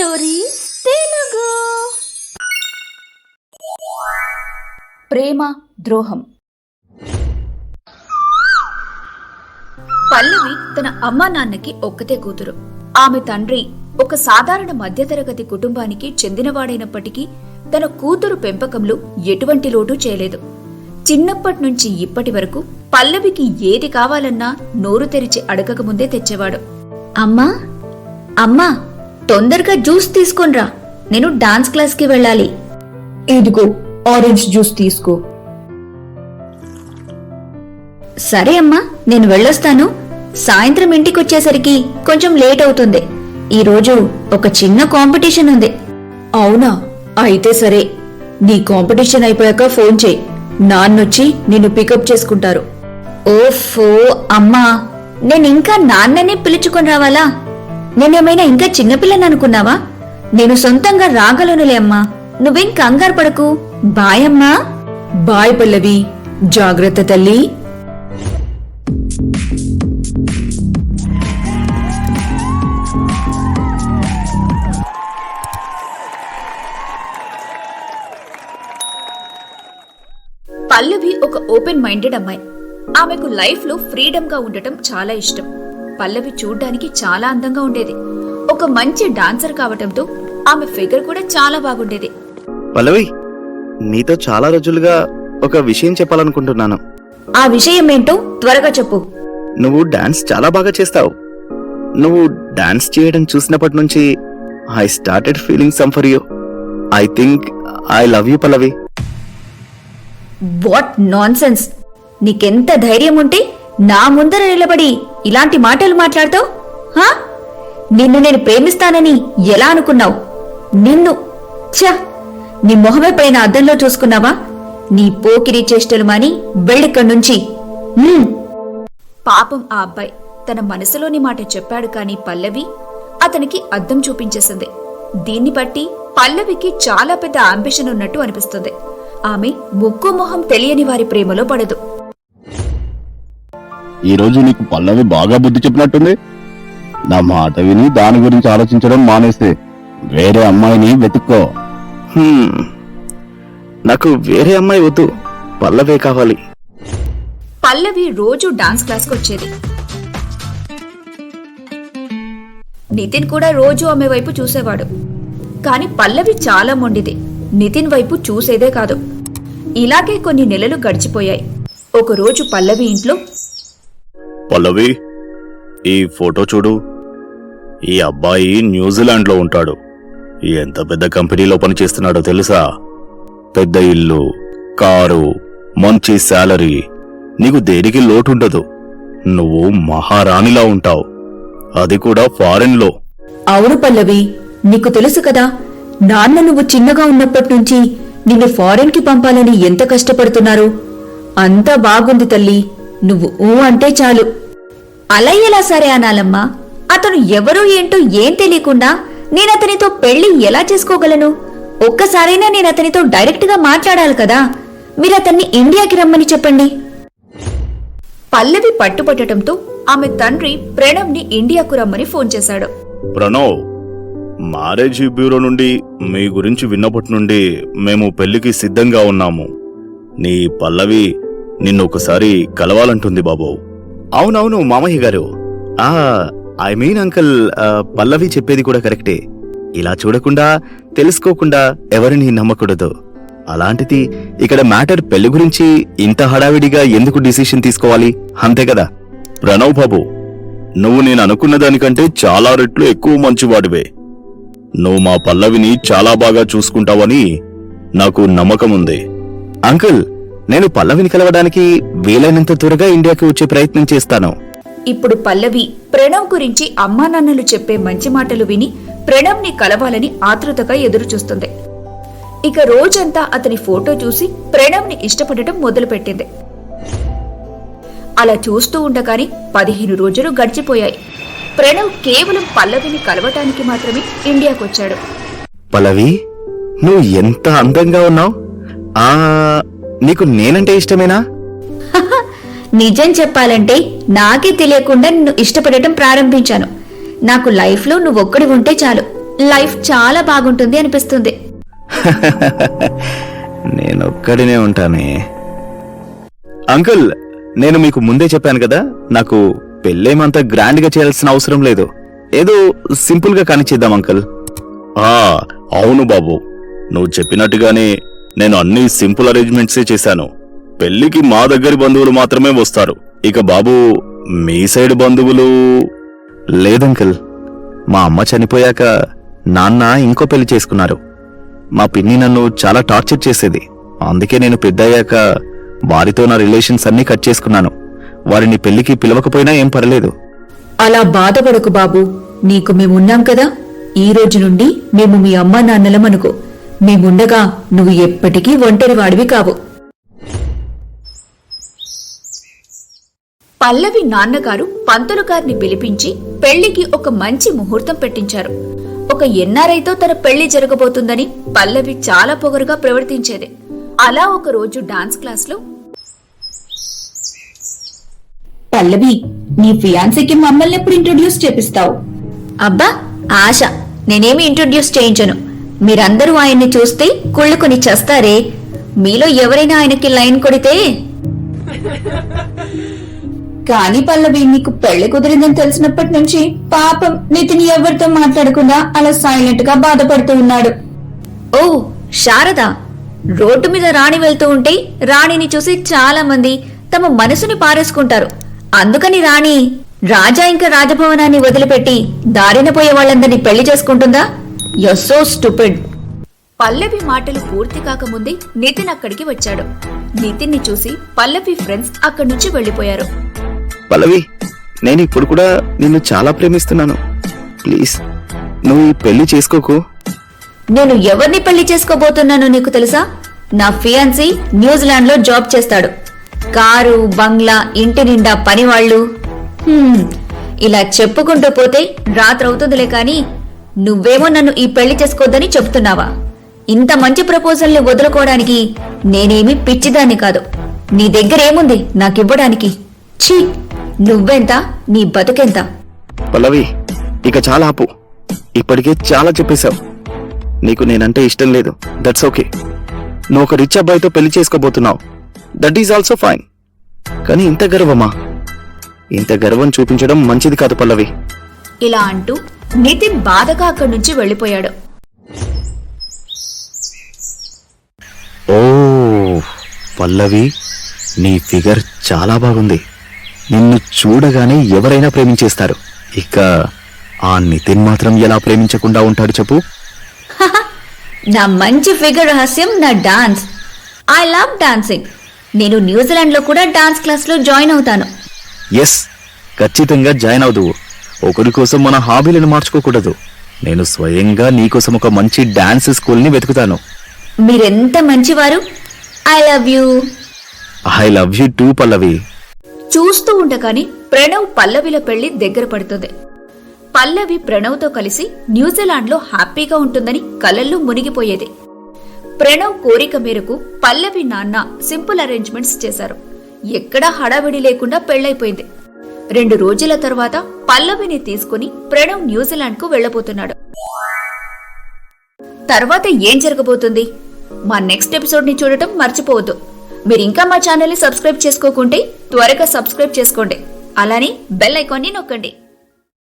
Stories Telugu. ప్రేమ ద్రోహం. పల్లవి తన అమ్మా నాన్నకి ఒక్కతే కూతురు. ఆమె తండ్రి ఒక సాధారణ మధ్యతరగతి కుటుంబానికి చెందినవాడైనప్పటికీ తన కూతురు పెంపకంలో ఎటువంటి లోటు చేయలేదు. చిన్నప్పటి నుంచి ఇప్పటి వరకు పల్లవికి ఏది కావాలన్నా నోరు తెరిచి అడగకముందే తెచ్చేవాడు. అమ్మా అమ్మా, తొందరగా జ్యూస్ తీసుకొనిరా, నేను డాన్స్ క్లాస్ కి వెళ్ళాలి. ఇదిగో ఆరెంజ్ జ్యూస్ తీసుకో. సరే అమ్మా, నేను వెళ్ళొస్తాను. సాయంత్రం ఇంటికొచ్చేసరికి కొంచెం లేట్ అవుతుంది. ఈరోజు ఒక చిన్న కాంపిటీషన్ ఉంది. అవునా, అయితే సరే. నీ కాంపిటీషన్ అయిపోయాక ఫోన్ చేయి. నాన్నొచ్చి నిన్ను పికప్ చేసుకుంటారు. ఓఫో అమ్మా, నేనింకా నాన్ననే పిలుచుకొని రావాలా? నేనేమైనా ఇంకా చిన్నపిల్లని అనుకున్నావా? నేను సొంతంగా రాగలనులే అమ్మా, నువ్వేం కంగారు పడకు. బాయ్ అమ్మా. బాయ్ పల్లవి, జాగ్రత్త తల్లి. పల్లవి ఒక ఓపెన్ మైండెడ్ అమ్మాయి. ఆమెకు లైఫ్ లో ఫ్రీడమ్ గా ఉండటం చాలా ఇష్టం. పల్లవి చూడ్డానికి చాలా అందంగా ఉండేది. ఒక మంచి డాన్సర్ కావటంతో ఆమె ఫిగర్ కూడా చాలా బాగుండేది. పల్లవి, నీతో చాలా రోజులుగా ఒక విషయం చెప్పాలనుకుంటున్నాను. ఆ విషయం ఏంటో త్వరగా చెప్పు. నువ్వు డాన్స్ చాలా బాగా చేస్తావు. నువ్వు డాన్స్ చేయడం చూసినప్పటి నుంచి I started feeling some for you. I think I love you Pallavi. What nonsense! నీకెంత ధైర్యం ఉంటే నా ముందర నిలబడి ఇలాంటి మాటలు మాట్లాడతావు? నిన్ను నేను ప్రేమిస్తానని ఎలా అనుకున్నావు? నిన్ను ఛ! నీ మొహమెప్పుడైనా అద్దంలో చూసుకున్నావా? నీ పోకిరి చేష్టలు మాని వెళ్ళిక్కడి నుంచి. పాపం ఆ అబ్బాయి తన మనసులోని మాట చెప్పాడు కాని పల్లవి అతనికి అద్దం చూపించేసింది. దీన్ని బట్టి పల్లవికి చాలా పెద్ద అంబిషన్ ఉన్నట్టు అనిపిస్తుంది. ఆమె ముక్కు మొహం తెలియని వారి ప్రేమలో పడదు. ఈ రోజు నీకు పల్లవి బాగా బుద్ధి చెప్పినట్టుంది. నా మాట విని దాని గురించి ఆలోచించడం మానేస్తే వేరే అమ్మాయిని వెతుక్కో. నాకు వేరే అమ్మాయి వద్దు, పల్లవే కావాలి. పల్లవి రోజు డాన్స్ క్లాస్కి వచ్చేది. నితిన్ కూడా రోజు ఆమె వైపు చూసేవాడు. కాని పల్లవి చాలా మొండిది. నితిన్ వైపు చూసేదే కాదు. ఇలాగే కొన్ని నెలలు గడిచిపోయాయి. ఒకరోజు పల్లవి ఇంట్లో, పల్లవి, ఈ ఫోటో చూడు. ఈ అబ్బాయి న్యూజిలాండ్ లో ఉంటాడు. ఎంత పెద్ద కంపెనీలో పనిచేస్తున్నాడో తెలుసా? పెద్ద ఇల్లు, కారు, మంచి శాలరీ. నీకు దేనికి లోటుండదు. నువ్వు మహారాణిలా ఉంటావు, అది కూడా ఫారెన్ లో. అవును పల్లవి, నీకు తెలుసు కదా, నాన్న నువ్వు చిన్నగా ఉన్నప్పటి నుంచి నిన్ను ఫారెన్ కి పంపాలని ఎంత కష్టపడుతున్నారు. అంతా బాగుంది తల్లి, నువ్వు ఊ అంటే చాలు. అలా ఎలా సరే అనాలమ్మా? అతను ఎవరో ఏంటో ఏం తెలియకుండా నేనతనితో పెళ్లి ఎలా చేసుకోగలను? ఒక్కసారైనా నేనతనితో డైరెక్ట్ గా మాట్లాడాలి కదా. మీరతన్ని ఇండియాకి రమ్మని చెప్పండి. పల్లవి పట్టుపట్టడంతో ఆమె తండ్రి ప్రణవ్ ని ఇండియాకు రమ్మని ఫోన్ చేశాడు. ప్రణవ్, మ్యారేజ్ బ్యూరో నుండి మీ గురించి విన్నప్పటి నుండి మేము పెళ్లికి సిద్ధంగా ఉన్నాము. నీ పల్లవి నిన్నొకసారి కలవాలంటుంది బాబు. అవునవును మామయ్య గారు. ఐ మీన్ అంకల్, పల్లవి చెప్పేది కూడా కరెక్టే. ఇలా చూడకుండా తెలుసుకోకుండా ఎవరిని నమ్మకూడదు. అలాంటిది ఇక్కడ మ్యాటర్ పెళ్లి గురించి ఇంత హడావిడిగా ఎందుకు డిసిషన్ తీసుకోవాలి? అంతే కదా. ప్రణవ్ బాబు, నువ్వు నేను అనుకున్న దానికంటే చాలా రెట్లు ఎక్కువ మంచివాడివే. నువ్వు మా పల్లవిని చాలా బాగా చూసుకుంటావని నాకు నమ్మకం ఉంది. అంకుల్, నేను పల్లవిని కలవడానికి వీలైనంత త్వరగా ఇండియాకి వచ్చే ప్రయత్నం చేస్తాను. ఇప్పుడు పల్లవి ప్రణవ్ గురించి అమ్మా నాన్నలు చెప్పే మంచి మాటలు విని ప్రణవ్ ని కలవాలని ఆతృతగా ఎదురుచూస్తుంది. ఇక రోజంతా అతని ఫోటో చూసి ప్రణవ్ ని ఇష్టపడటం మొదలుపెట్టింది. అలా చూస్తూ ఉండగానే 15 రోజులు గడిచిపోయాయి. ప్రణవ్ కేవలం పల్లవిని కలవటానికి మాత్రమే ఇండియాకొచ్చాడు. పల్లవి, నువ్వు ఎంత అందంగా ఉన్నావు. నీకు నేనంటే ఇష్టమేనా? నిజం చెప్పాలంటే నాకే తెలియకుండా నిన్ను ఇష్టపడటం ప్రారంభించాను. నాకు లైఫ్లో నువ్వొక్కడి ఉంటే చాలు. లైఫ్ చాలా బాగుంటుంది అనిపిస్తుంది. నేనొక్కడినే ఉంటానే. అంకుల్, నేను మీకు ముందే చెప్పాను కదా, నాకు పెళ్ళేమంత గ్రాండ్ గా చేయాల్సిన అవసరం లేదు. ఏదో సింపుల్ గా కానిచ్చేద్దాం అంకుల్. అవును బాబు, నువ్వు చెప్పినట్టుగానే నేను అన్ని సింపుల్ అరేంజ్మెంట్సే చేశాను. పెళ్లికి మా దగ్గరి బంధువులు మాత్రమే వస్తారు. ఇక బాబు, మీ సైడ్ బంధువులు? లేదంకుల్, మా అమ్మ చనిపోయాక నాన్న ఇంకో పెళ్లి చేసుకున్నారు. మా పిన్ని నన్ను చాలా టార్చర్ చేసేది. అందుకే నేను పెద్దయ్యాక వారితో నా రిలేషన్స్ అన్నీ కట్ చేసుకున్నాను. వారిని పెళ్లికి పిలవకపోయినా ఏం పర్లేదు. అలా బాధపడకు బాబు, నీకు మేమున్నాం కదా. ఈ రోజు నుండి మేము మీ అమ్మా నాన్నలమనుకో. మేముండగా నువ్వు ఎప్పటికీ ఒంటరి వాడివి కావు. పల్లవి నాన్నగారు పంతులు గారిని పిలిపించి పెళ్లికి ఒక మంచి ముహూర్తం పెట్టించారు. ఒక ఎన్ఆర్ఐతో తన పెళ్లి జరగబోతుందని పల్లవి చాలా పొగరుగా ప్రవర్తించేది. అలా ఒక రోజు డాన్స్ క్లాస్లో, పల్లవి, నీ ఫియాన్సీకి మమ్మల్ని ఎప్పుడు ఇంట్రొడ్యూస్ చేపిస్తావు? అబ్బా ఆశ, నేనేమి ఇంట్రొడ్యూస్ చేయించను. మీరందరూ ఆయన్ని చూస్తే కుళ్ళుకొని చస్తారే. మీలో ఎవరైనా ఆయనకి లైన్ కొడితే. కానీ పల్లవి, నీకు పెళ్లి కుదిరిందని తెలిసినప్పటి నుంచి పాపం నితిన్ ఎవరితో మాట్లాడకుండా అలా సైలెంట్ గా బాధపడుతూ ఉన్నాడు. ఓ శారద, రోడ్డు మీద రాణి వెళ్తూ ఉంటే రాణిని చూసి చాలా మంది తమ మనసుని పారేసుకుంటారు. అందుకని రాణి రాజా ఇంకా రాజభవనాన్ని వదిలిపెట్టి దారిన పోయే వాళ్ళందరినీ పెళ్లి చేసుకుంటుందా? You so stupid. పల్లవి మాటలు పూర్తి కాకముందే నితిన్ అక్కడికి వచ్చాడు. నితిన్ ని చూసి పల్లవి ఫ్రెండ్స్ అక్కడి నుంచి వెళ్లిపోయారు. పల్లవి, నేను ఇప్పుడు కూడా నిన్ను చాలా ప్రేమిస్తున్నాను. ప్లీజ్, నువ్వు ఈ పెళ్లి చేసుకోకు. నేను ఎవరిని పెళ్లి చేసుకోబోతున్నానో నీకు తెలుసా? నా ఫియాన్సీ న్యూజిలాండ్ లో జాబ్ చేస్తాడు. కారు, బంగ్లా, ఇంటి నిండా పనివాళ్లు. ఇలా చెప్పుకుంటూ పోతే రాత్రవుతుందిలే. కాని నువ్వేమో నన్ను ఈ పెళ్లి చేసుకోవద్దని చెప్తున్నావా? ఇంత మంచి ప్రపోజల్ని వదులుకోవడానికి నేనేమి పిచ్చిదాన్ని కాదు. నీ దగ్గరేముంది నాకివ్వడానికి? ఛీ, నువ్వెంత, నీ బతుకెంత? పల్లవి, ఇక చాలా ఆపు. ఇప్పటికే చాలా చెప్పేశావు. నీకు నేనంటే ఇష్టం లేదు, దట్స్ ఓకే. నువ్వు ఒక రిచ్ అబ్బాయితో పెళ్లి చేసుకోబోతున్నావు, దట్ ఈజ్ ఆల్సో ఫైన్. కానీ ఇంత గర్వమా? ఇంత గర్వం చూపించడం మంచిది కాదు పల్లవి. ఇలా అంటూ నితిన్ బాధగా అక్కడి నుంచి వెళ్లిపోయాడు. ఓ పల్లవి, నీ ఫిగర్ చాలా బాగుంది. నిన్ను చూడగానే ఎవరైనా ప్రేమించేస్తారు. ఇక ఆ నితిన్ మాత్రం ఎలా ప్రేమించకుండా ఉంటాడు చెప్పు? నా మంచి ఫిగర్ రహస్యం నా డాన్స్. I love dancing. నేను న్యూజిలాండ్ లో కూడా డాన్స్ క్లాస్ లో జాయిన్ అవుతాను. ఎస్, ఖచ్చితంగా జాయిన్ అవుదువు. ఒకరి కోసం మన హాబీలను మార్చుకోకూడదు. నేను స్వయంగా నీకోసం ఒక మంచి డాన్స్ స్కూల్ని వెతుకుతాను. మీరెంత మంచివారు. I love you. I love you too Pallavi. చూస్తూ ఉండగానే ప్రణవ్ పల్లవిల పెళ్లి దగ్గర పడుతుంది. పల్లవి ప్రణవ్తో కలిసి న్యూజిలాండ్ లో హ్యాపీగా ఉంటుందని కలల్లో మునిగిపోయేది. ప్రణవ్ కోరిక మేరకు పల్లవి నాన్న సింపుల్ అరేంజ్మెంట్స్ చేశారు. ఎక్కడా హడావిడి లేకుండా పెళ్లైపోయింది. 2 రోజుల తర్వాత పల్లవిని తీసుకుని ప్రణవ్ న్యూజిలాండ్ కు వెళ్లబోతున్నాడు. తర్వాత ఏం జరగబోతుంది? మా నెక్స్ట్ ఎపిసోడ్ ని చూడటం మర్చిపోవద్దు. మీరింకా మా ఛానల్ ని సబ్స్క్రైబ్ చేసుకోకుంటే త్వరగా సబ్స్క్రైబ్ చేసుకోండి. అలానే బెల్ ఐకాన్ ని నొక్కండి.